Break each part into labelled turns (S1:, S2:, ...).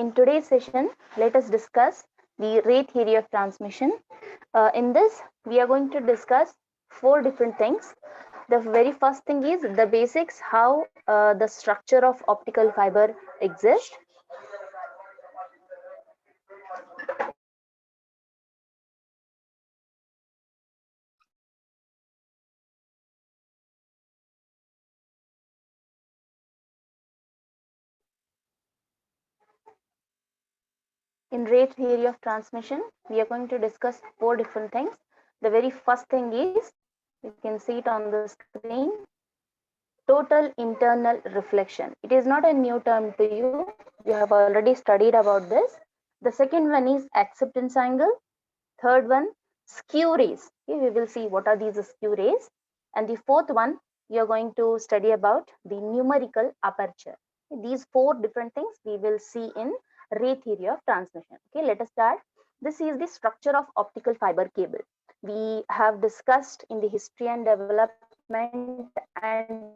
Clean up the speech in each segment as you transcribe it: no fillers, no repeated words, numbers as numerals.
S1: In today's session, let us discuss the ray theory of transmission. In this, we are going to discuss four different things. The very first thing is the basics, how the structure of optical fiber exists. In ray theory of transmission, we are going to discuss four different things. The very first thing is, you can see it on the screen, total internal reflection. It is not a new term to you. You have already studied about this. The second one is acceptance angle. Third one, skew rays. Okay, we will see what are these skew rays. And the fourth one, you are going to study about the numerical aperture. These four different things we will see in ray theory of transmission. Okay, let us start. This is the structure of optical fiber cable. We have discussed in the history and development, and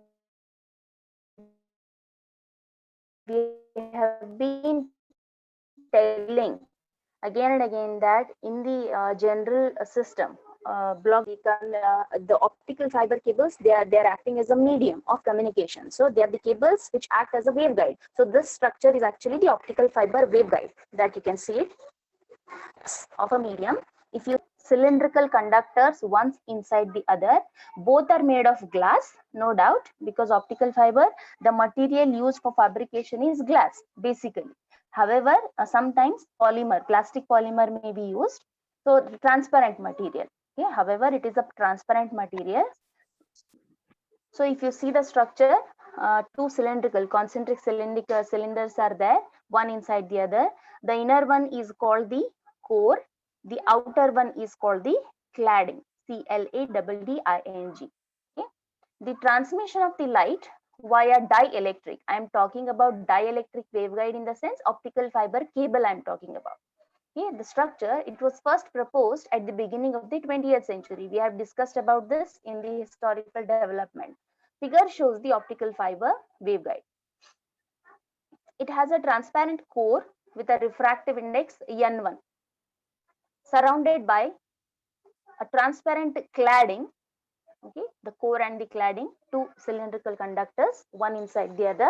S1: we have been telling again and again that in the general system, the optical fiber cables, they are acting as a medium of communication. So they are the cables which act as a waveguide. So this structure is actually the optical fiber waveguide, that you can see it of a medium. If you cylindrical conductors once inside the other, both are made of glass, no doubt, because optical fiber, the material used for fabrication is glass basically. However, sometimes plastic polymer may be used, so transparent material. Okay, however, it is a transparent material. So if you see the structure, two cylindrical concentric cylinders are there, one inside the other. The inner one is called the core, the outer one is called the cladding, CLADDING. Okay. The transmission of the light via dielectric, I am talking about dielectric waveguide, in the sense optical fiber cable I am talking about. Okay, the structure, it was first proposed at the beginning of the 20th century. We have discussed about this in the historical development. Figure shows the optical fiber waveguide. It has a transparent core with a refractive index N1, surrounded by a transparent cladding. Okay, the core and the cladding, two cylindrical conductors, one inside the other.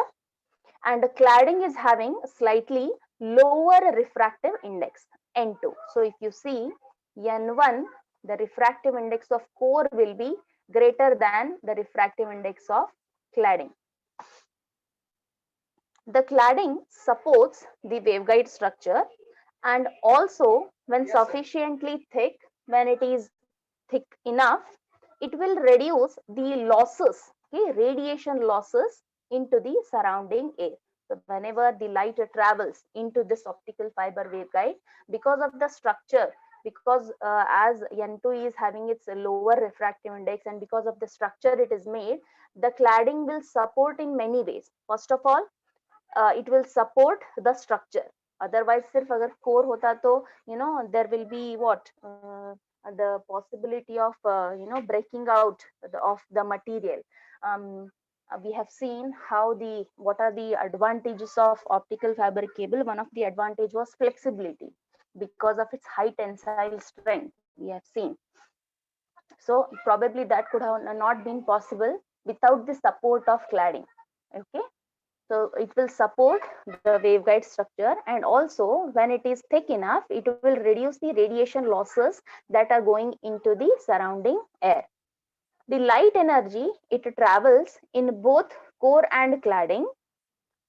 S1: And the cladding is having a slightly lower refractive index, N2. So if you see N1, the refractive index of core will be greater than the refractive index of cladding. The cladding supports the waveguide structure, and also when sufficiently thick, when it is thick enough, it will reduce the losses, okay, radiation losses into the surrounding air. So whenever the light travels into this optical fiber waveguide, because of the structure, because as N2 is having its lower refractive index, and because of the structure it is made, the cladding will support in many ways. First of all, it will support the structure. Otherwise, sirf agar core hota to, there will be what, the possibility of breaking out of the material. We have seen what are the advantages of optical fiber cable. One of the advantage was flexibility, because of its high tensile strength, we have seen. So probably that could have not been possible without the support of cladding. Okay, so it will support the waveguide structure, and also when it is thick enough, it will reduce the radiation losses that are going into the surrounding air. The light energy, it travels in both core and cladding,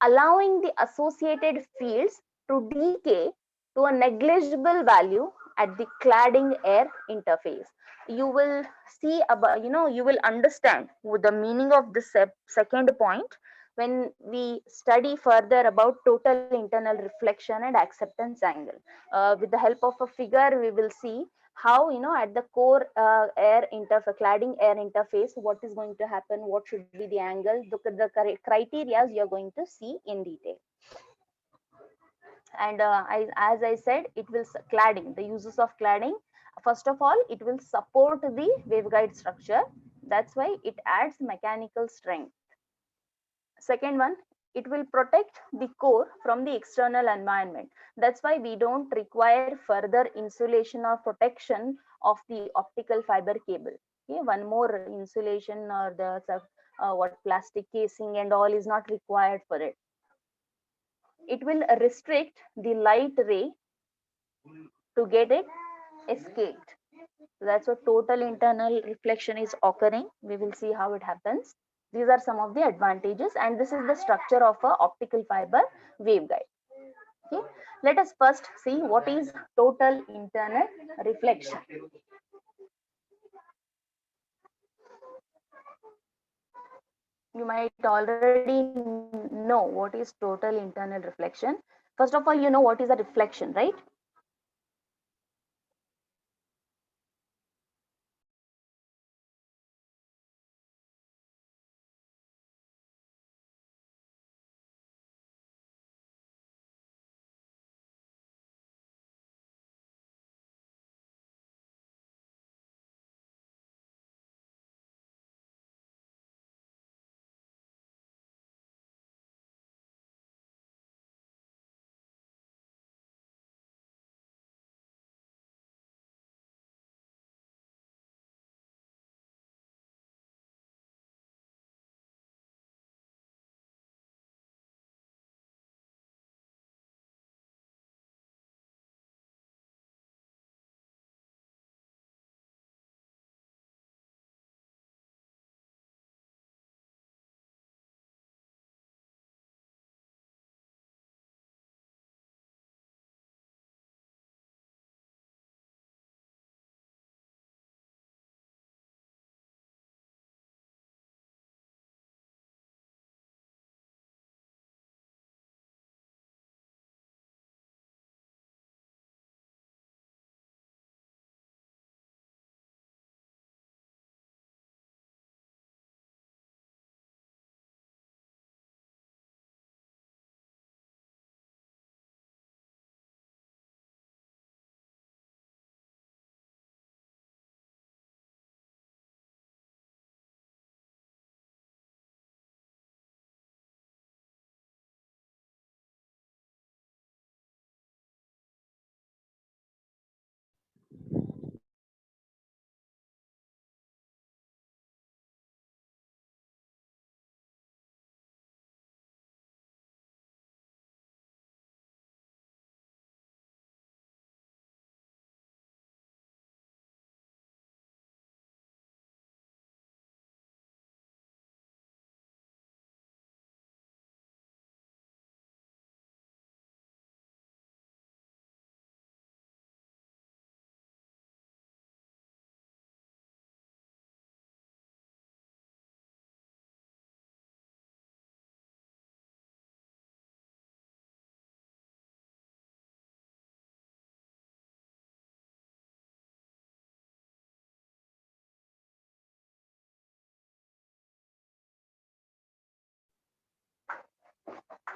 S1: allowing the associated fields to decay to a negligible value at the cladding air interface. You will see about, you will understand the meaning of this second point when we study further about total internal reflection and acceptance angle. With the help of a figure, we will see how, at the core cladding air interface, what is going to happen, what should be the angle, the criteria you are going to see in detail. And as I said, it will cladding, the uses of cladding. First of all, it will support the waveguide structure. That's why it adds mechanical strength. Second one, it will protect the core from the external environment. That's why we don't require further insulation or protection of the optical fiber cable. Okay, one more insulation or the what plastic casing and all is not required for it. It will restrict the light ray to get it escaped. So that's what total internal reflection is occurring. We will see how it happens. These are some of the advantages, and this is the structure of a optical fiber waveguide. Okay, let us first see what is total internal reflection. You might already know what is total internal reflection. First of all, you know what is a reflection, right?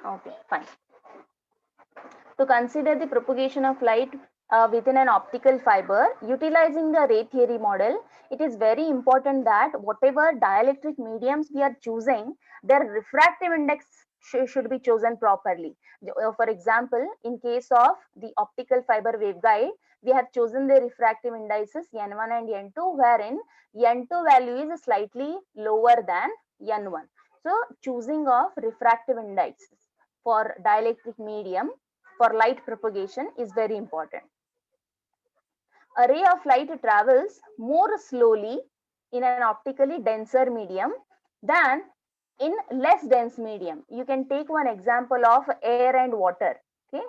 S1: Okay, fine. To consider the propagation of light within an optical fiber, utilizing the ray theory model, it is very important that whatever dielectric mediums we are choosing, their refractive index should be chosen properly. For example, in case of the optical fiber waveguide, we have chosen the refractive indices N1 and N2, wherein N2 value is slightly lower than N1. So choosing of refractive indices for dielectric medium for light propagation is very important. A ray of light travels more slowly in an optically denser medium than in less dense medium. You can take one example of air and water. Okay,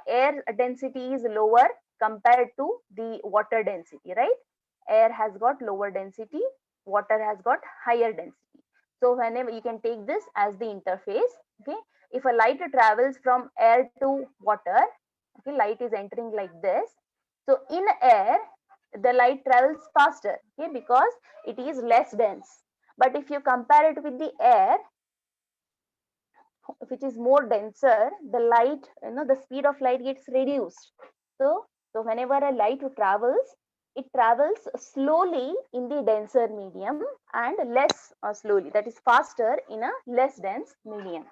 S1: air density is lower compared to the water density, right? Air has got lower density, water has got higher density. So whenever you can take this as the interface. Okay, if a light travels from air to water, okay, light is entering like this. So in air, the light travels faster, okay, because it is less dense. But if you compare it with the air, which is more denser, the light, the speed of light gets reduced. So whenever a light travels, it travels slowly in the denser medium and less slowly, that is faster in a less dense medium.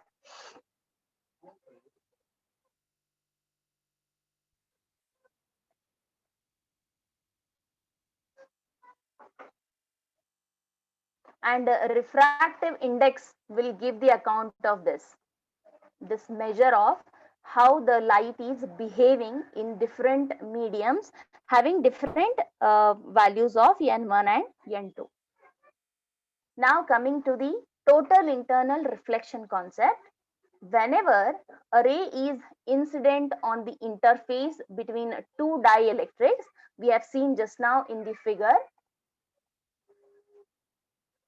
S1: And refractive index will give the account of this measure of how the light is behaving in different mediums having different values of n1 and n2. Now coming to the total internal reflection concept. Whenever a ray is incident on the interface between two dielectrics, we have seen just now in the figure.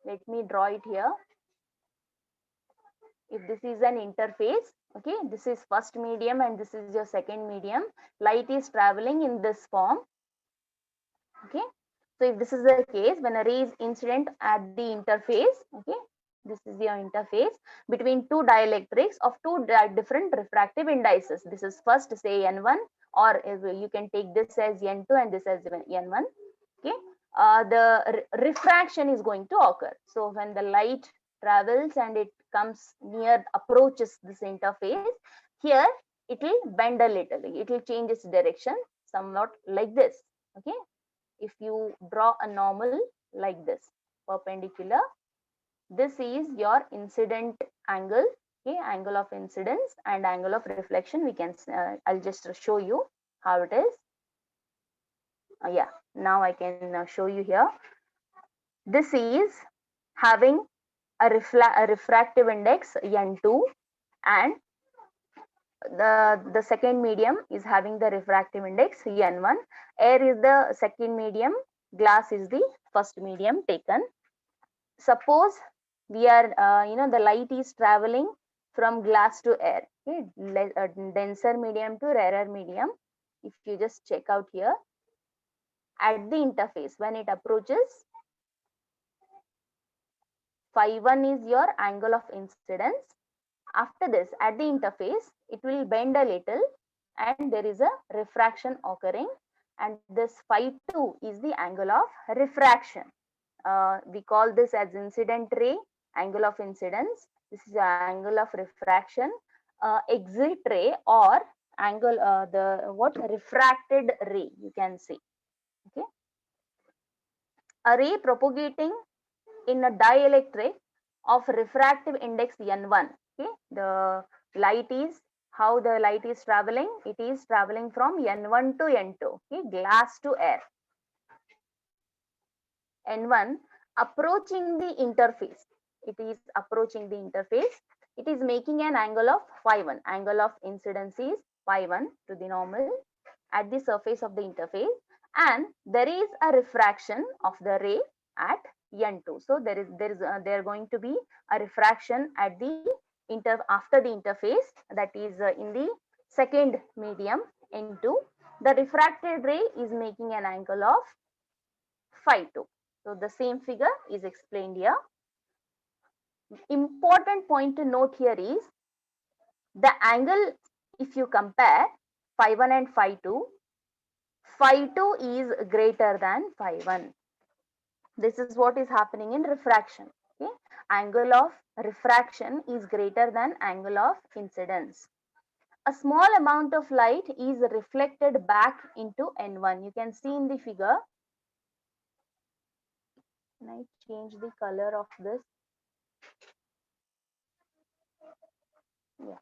S1: Let me draw it here. If this is an interface, okay, this is first medium and this is your second medium, light is traveling in this form. Okay, so if this is the case, when a ray is incident at the interface, okay, this is your interface between two dielectrics of two different refractive indices. This is first, say n1, or you can take this as n2 and this as n1. Okay, the refraction is going to occur. So when the light travels and it comes near, approaches this interface, here it will bend a little, it will change its direction somewhat like this. Okay, if you draw a normal like this, perpendicular, this is your incident angle, okay, angle of incidence, and angle of reflection. We can I'll just show you how it is. Yeah, now I can show you here. This is having a refractive index n2, and the second medium is having the refractive index n1. Air is the second medium, glass is the first medium taken. Suppose we are the light is traveling from glass to air, okay, denser medium to rarer medium. If you just check out here at the interface, when it approaches, phi 1 is your angle of incidence. After this, at the interface, it will bend a little and there is a refraction occurring, and this phi 2 is the angle of refraction. We call this as incident ray, angle of incidence. This is the angle of refraction. Exit ray, or angle, refracted ray, you can say. Okay, a ray propagating in a dielectric of refractive index n1. Okay, the light is, how the light is traveling, it is traveling from n1 to n2, okay, glass to air. n1 approaching the interface, it is approaching the interface, it is making an angle of phi 1, angle of incidence is phi 1 to the normal at the surface of the interface, and there is a refraction of the ray at n2. So there going to be a refraction at the after the interface, that is in the second medium n2. The refracted ray is making an angle of phi 2. So the same figure is explained here. Important point to note here is the angle, if you compare phi 1 and phi 2, phi 2 is greater than phi 1. This is what is happening in refraction. Okay? Angle of refraction is greater than angle of incidence. A small amount of light is reflected back into n1. You can see in the figure. Can I change the color of this? Yeah.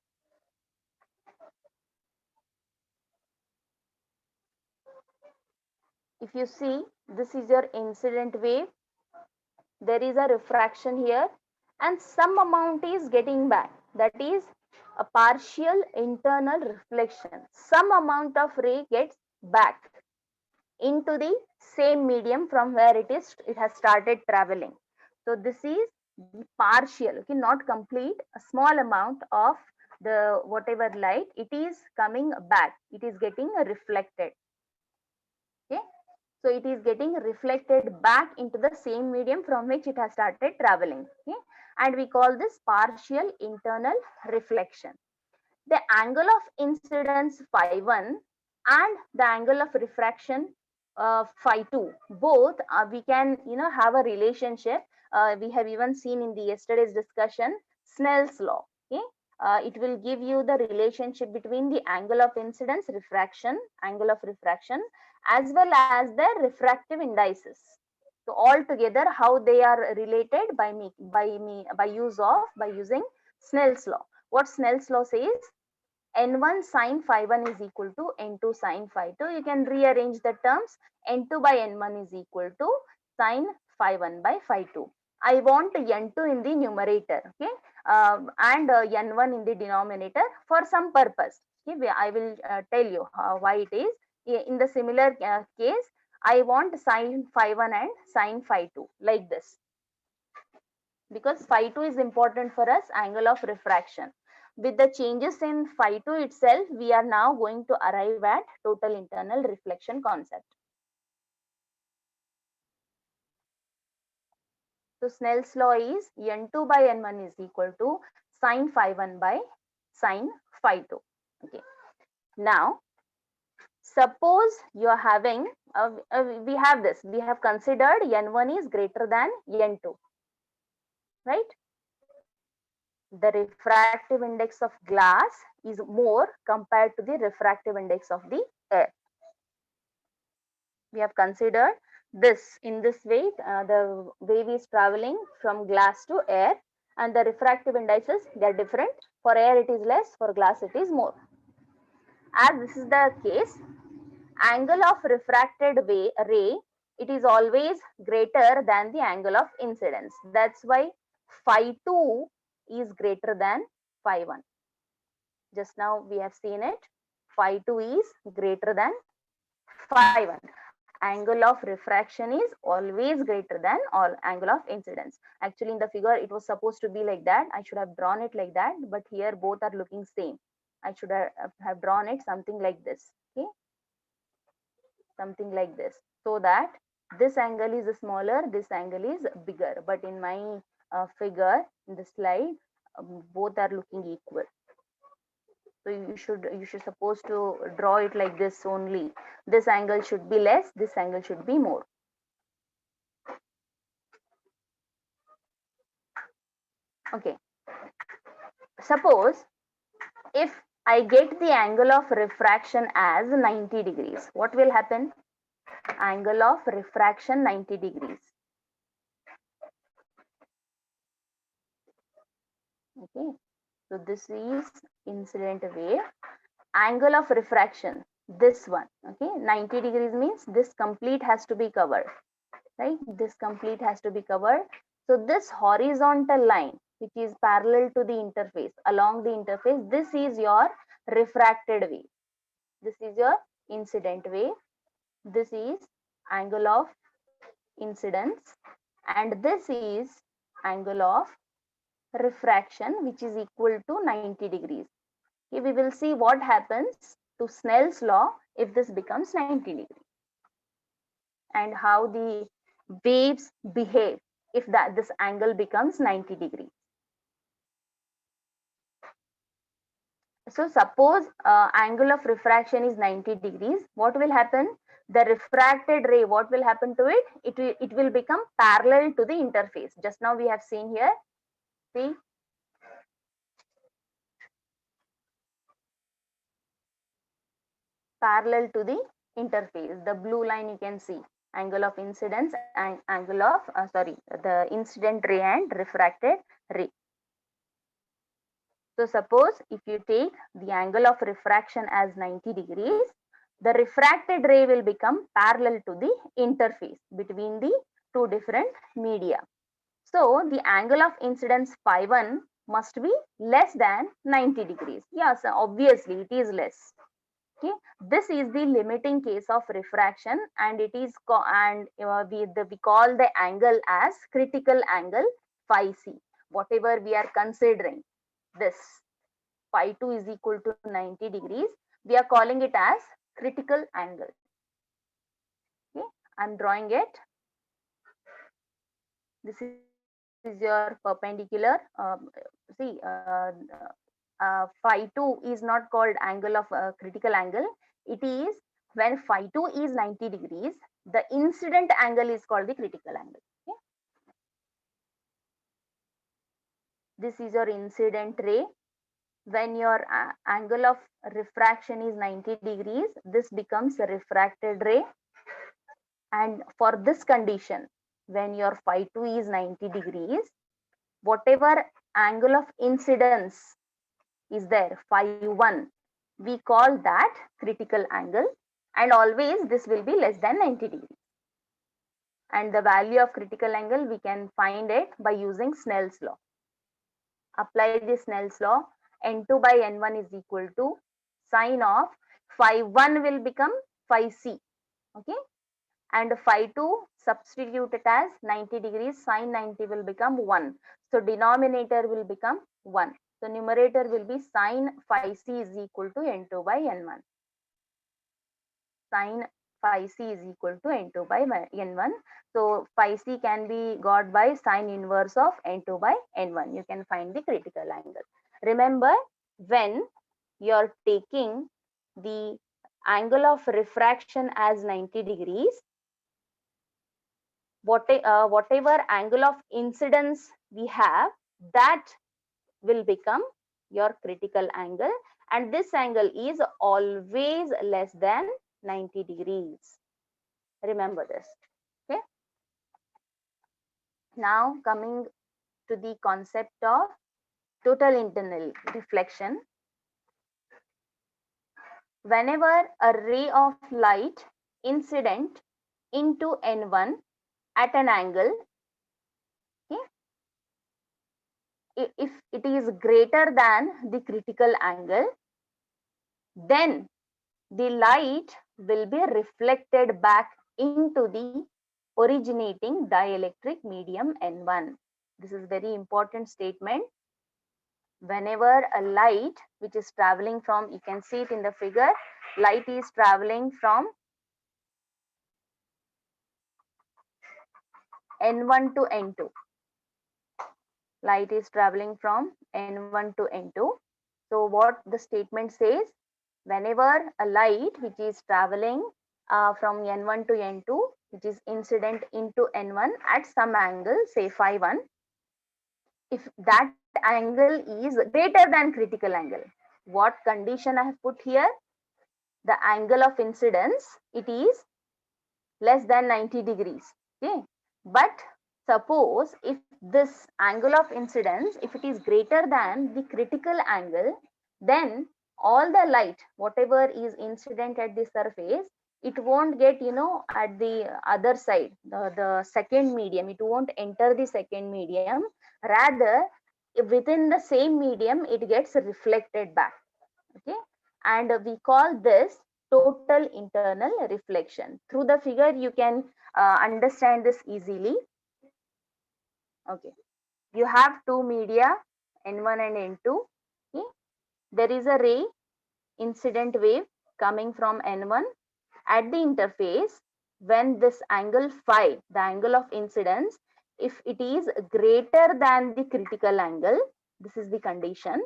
S1: If you see, this is your incident wave. There is a refraction here, and some amount is getting back. That is a partial internal reflection. Some amount of ray gets back into the same medium from where it has started traveling. So this is partial, okay, not complete. A small amount of the whatever light, it is coming back, it is getting reflected. Okay, so it is getting reflected back into the same medium from which it has started traveling. Okay, and we call this partial internal reflection. The angle of incidence phi 1 and the angle of refraction phi 2, both we can have a relationship. We have even seen in the yesterday's discussion Snell's law. Okay, it will give you the relationship between the angle of incidence, refraction, angle of refraction, as well as the refractive indices. So all together how they are related by using Snell's law. What Snell's law says, n1 sine phi 1 is equal to n2 sine phi 2. You can rearrange the terms. N2 by n1 is equal to sine phi 1 by phi 2. I want n2 in the numerator, okay, and n1 in the denominator for some purpose. Okay, I will tell you why it is. In the similar case, I want sine phi 1 and sine phi 2 like this, because phi 2 is important for us, angle of refraction. With the changes in phi 2 itself, we are now going to arrive at total internal reflection concept. So Snell's law is n2 by n1 is equal to sine phi 1 by sine phi 2. Okay. Now, suppose you are having, we have this, we have considered n1 is greater than n2, right? The refractive index of glass is more compared to the refractive index of the air. We have considered this in this way. The wave is traveling from glass to air, and the refractive indices, they are different. For air it is less, for glass it is more. As this is the case, angle of refracted ray, it is always greater than the angle of incidence. That's why phi 2 is greater than phi 1. Just now we have seen it. Phi 2 is greater than phi 1. Angle of refraction is always greater than all angle of incidence. Actually, in the figure, it was supposed to be like that. I should have drawn it like that, but here both are looking same. I should have drawn it something like this. Okay, something like this, so that this angle is smaller, this angle is bigger. But in my figure in the slide, both are looking equal. So you should supposed to draw it like this only. This angle should be less, this angle should be more. Okay, suppose if I get the angle of refraction as 90 degrees, what will happen? Angle of refraction 90 degrees. Okay, so this is incident wave. Angle of refraction, this one, okay, 90 degrees means this complete has to be covered, right? This complete has to be covered. So this horizontal line, which is parallel to the interface, along the interface, this is your refracted wave. This is your incident wave. This is angle of incidence, and this is angle of refraction, which is equal to 90 degrees. Okay, we will see what happens to Snell's law if this becomes 90 degrees, and how the waves behave if this angle becomes 90 degrees. So suppose angle of refraction is 90 degrees, what will happen? The refracted ray, what will happen to it? It will become parallel to the interface. Just now we have seen here, see, parallel to the interface. The blue line you can see, angle of incidence and angle of the incident ray and refracted ray. So suppose if you take the angle of refraction as 90 degrees, the refracted ray will become parallel to the interface between the two different media. So the angle of incidence phi 1 must be less than 90 degrees. Yes, obviously it is less. Okay, this is the limiting case of refraction, and it is we call the angle as critical angle phi c. Whatever we are considering, this phi 2 is equal to 90 degrees, we are calling it as critical angle. Okay, I'm drawing it. This is your perpendicular. See, phi 2 is not called angle of critical angle. It is when phi 2 is 90 degrees, the incident angle is called the critical angle. Okay? This is your incident ray. When your angle of refraction is 90 degrees, this becomes a refracted ray. And for this condition, when your phi 2 is 90 degrees, whatever angle of incidence is there, phi 1, we call that critical angle, and always this will be less than 90 degrees. And the value of critical angle, we can find it by using Snell's law. Apply the Snell's law. N2 by N1 is equal to sine of phi 1 will become phi c. Okay. And phi 2, substitute it as 90 degrees, sine 90 will become 1. So denominator will become 1. So numerator will be sine phi c is equal to N2 by N1. Sine phi c is equal to N2 by N1. So phi c can be got by sine inverse of N2 by N1. You can find the critical angle. Remember, when you're taking the angle of refraction as 90 degrees, whatever angle of incidence we have, that will become your critical angle, and this angle is always less than 90 degrees. Remember this. Okay. Now coming to the concept of total internal reflection. Whenever a ray of light incident into N1 at an angle, okay, if it is greater than the critical angle, then the light will be reflected back into the originating dielectric medium N1. This is very important statement. Whenever a light which is traveling from, you can see it in the figure, light is traveling from N1 to N2. Light is traveling from N1 to N2. So what the statement says, whenever a light which is traveling from N1 to N2, which is incident into N1 at some angle, say phi 1, if that angle is greater than critical angle, what condition I have put here? The angle of incidence, it is less than 90 degrees. Okay, but suppose if this angle of incidence, if it is greater than the critical angle, then all the light, whatever is incident at the surface, it won't get, at the other side, the second medium, it won't enter the second medium. Rather, within the same medium, it gets reflected back. Okay, and we call this total internal reflection. Through the figure, you can understand this easily. Okay, you have two media, N1 and N2. Okay, there is a ray, incident wave coming from N1 at the interface. When this angle phi, the angle of incidence, if it is greater than the critical angle, this is the condition.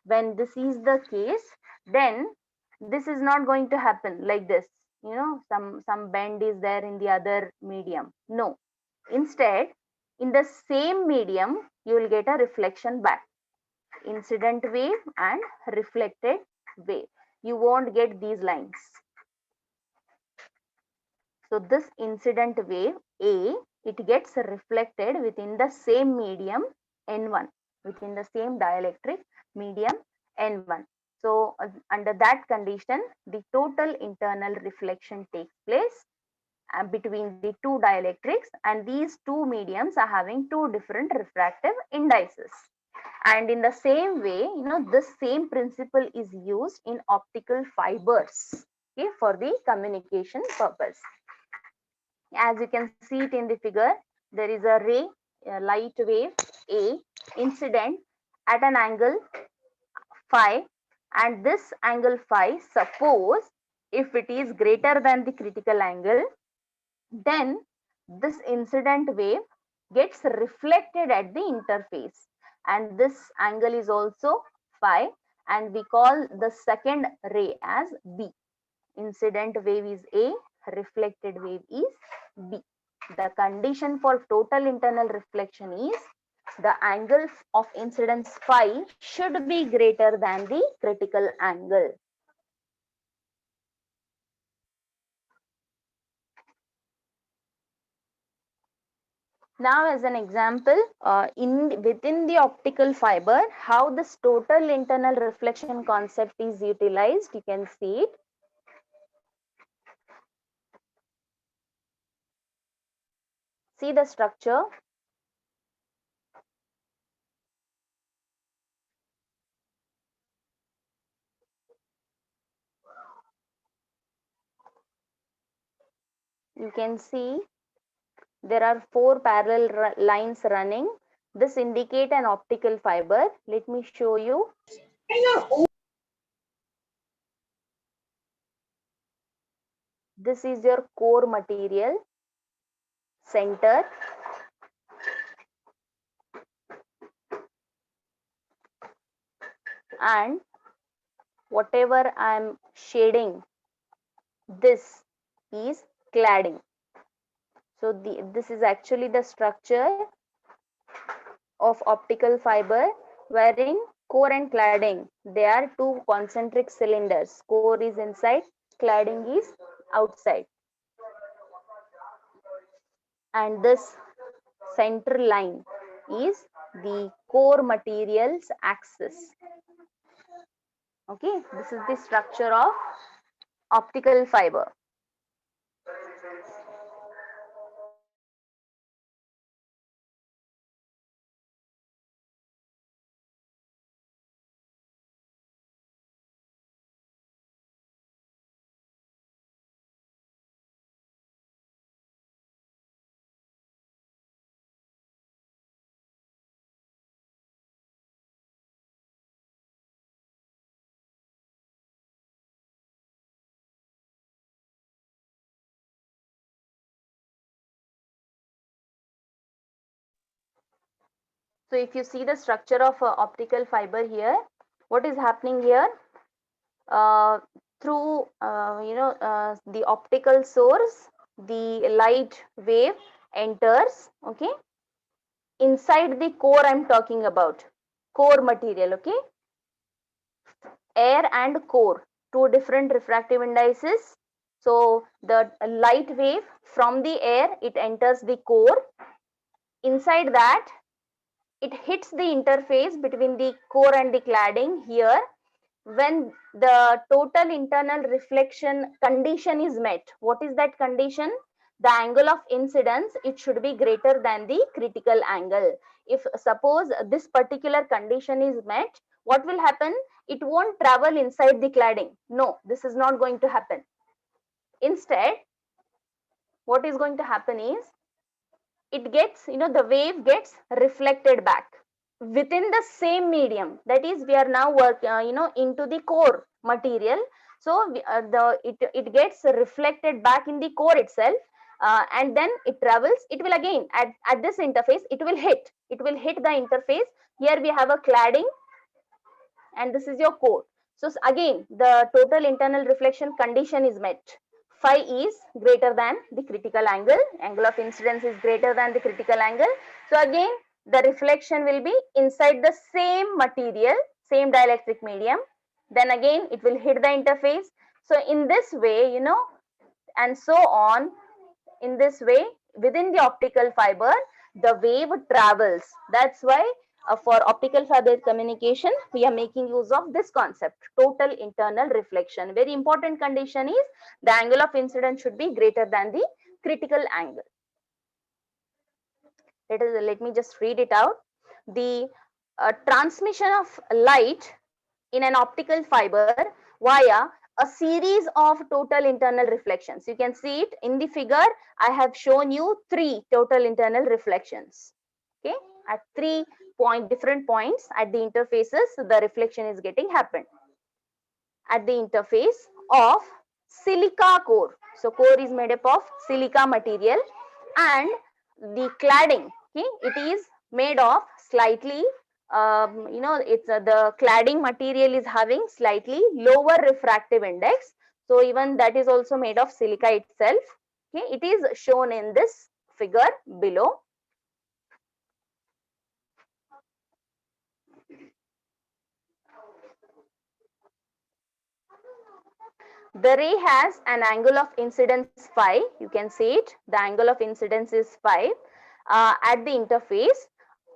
S1: When this is the case, then this is not going to happen like this, some bend is there in the other medium. No, instead, in the same medium, you will get a reflection back, incident wave and reflected wave. You won't get these lines. So this incident wave A, it gets reflected within the same medium N1, within the same dielectric medium N1. So under that condition, the total internal reflection takes place between the two dielectrics, and these two mediums are having two different refractive indices. And in the same way, this same principle is used in optical fibers, okay, for the communication purpose. As you can see it in the figure, there is a ray, a light wave A, incident at an angle phi, and this angle phi, suppose if it is greater than the critical angle, then this incident wave gets reflected at the interface, and this angle is also phi, and we call the second ray as B, incident wave is A, reflected wave is B. The condition for total internal reflection is the angle of incidence phi should be greater than the critical angle. Now, as an example, within the optical fiber, how this total internal reflection concept is utilized, you can see it. See the structure. You can see there are 4 parallel lines running. This indicate an optical fiber. Let me show you. This is your core material, center, and whatever I am shading, this is cladding. So this is actually the structure of optical fiber, wherein core and cladding, they are two concentric cylinders. Core is inside, cladding is outside. And this center line is the core materials axis. Okay, this is the structure of optical fiber. So if you see the structure of optical fiber here, what is happening here? Through the optical source, the light wave enters, okay, inside the core I'm talking about, core material, okay, air and core, two different refractive indices. So the light wave from the air, it enters the core. Inside that, it hits the interface between the core and the cladding here. When the total internal reflection condition is met, what is that condition? The angle of incidence, it should be greater than the critical angle. If suppose this particular condition is met, what will happen? It won't travel inside the cladding. No, this is not going to happen. Instead, what is going to happen is, it gets, the wave gets reflected back within the same medium. That is, we are now into the core material. So it gets reflected back in the core itself, and then it travels. It will again at this interface, it will hit the interface. Here we have a cladding, and this is your core. So again, the total internal reflection condition is met. Phi is greater than the critical angle. Angle of incidence is greater than the critical angle. So again, the reflection will be inside the same material, same dielectric medium. Then again, it will hit the interface. So in this way, and so on, in this way, within the optical fiber, the wave travels. That's why for optical fiber communication, we are making use of this concept, total internal reflection. Very important condition is the angle of incidence should be greater than the critical angle. Let me just read it out. The transmission of light in an optical fiber via a series of total internal reflections. You can see it in the figure. I have shown you 3 total internal reflections. Okay, at 3 different points at the interfaces, the reflection is getting happened. At the interface of silica core. So core is made up of silica material, and the cladding, okay, it is made of slightly it's the cladding material is having slightly lower refractive index. So even that is also made of silica itself. Okay, it is shown in this figure below. The ray has an angle of incidence phi. You can see it. The angle of incidence is phi at the interface,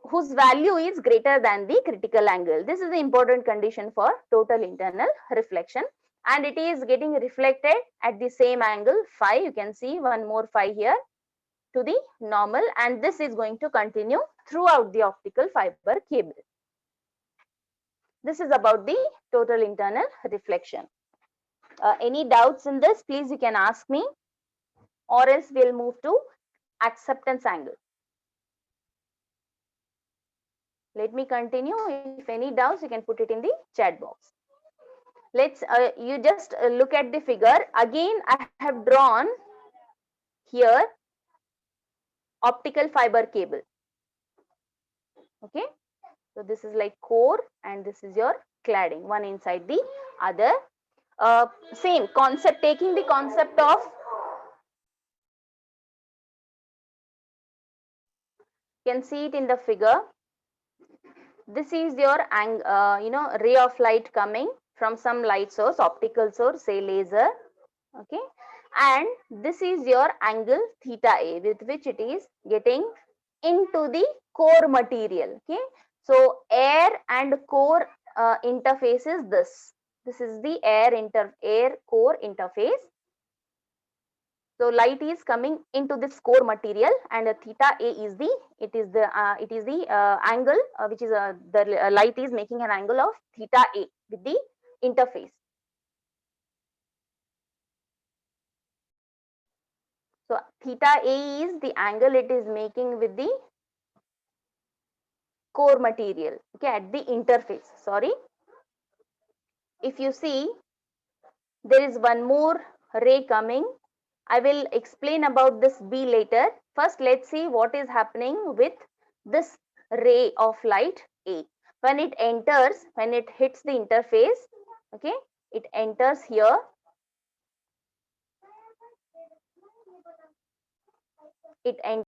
S1: whose value is greater than the critical angle. This is the important condition for total internal reflection, and it is getting reflected at the same angle phi. You can see one more phi here to the normal, and this is going to continue throughout the optical fiber cable. This is about the total internal reflection. Any doubts in this, please you can ask me, or else we'll move to acceptance angle. Let me continue. If any doubts, you can put it in the chat box. Let's you just look at the figure again. I have drawn here optical fiber cable. Okay, so this is like core and this is your cladding, one inside the other. Same concept, taking the concept of, you can see it in the figure. This is your ray of light coming from some light source, optical source, say laser. Okay, and this is your angle theta a, with which it is getting into the core material. Okay, so air and core interface is this is the air core interface. So light is coming into this core material, and theta a is the angle which is the light is making an angle of theta a with the interface. So theta a is the angle it is making with the core material, okay, at the interface. Sorry, if you see, there is one more ray coming. I will explain about this B later. First, let's see what is happening with this ray of light A. When it enters, when it hits the interface, okay, it enters here. It enters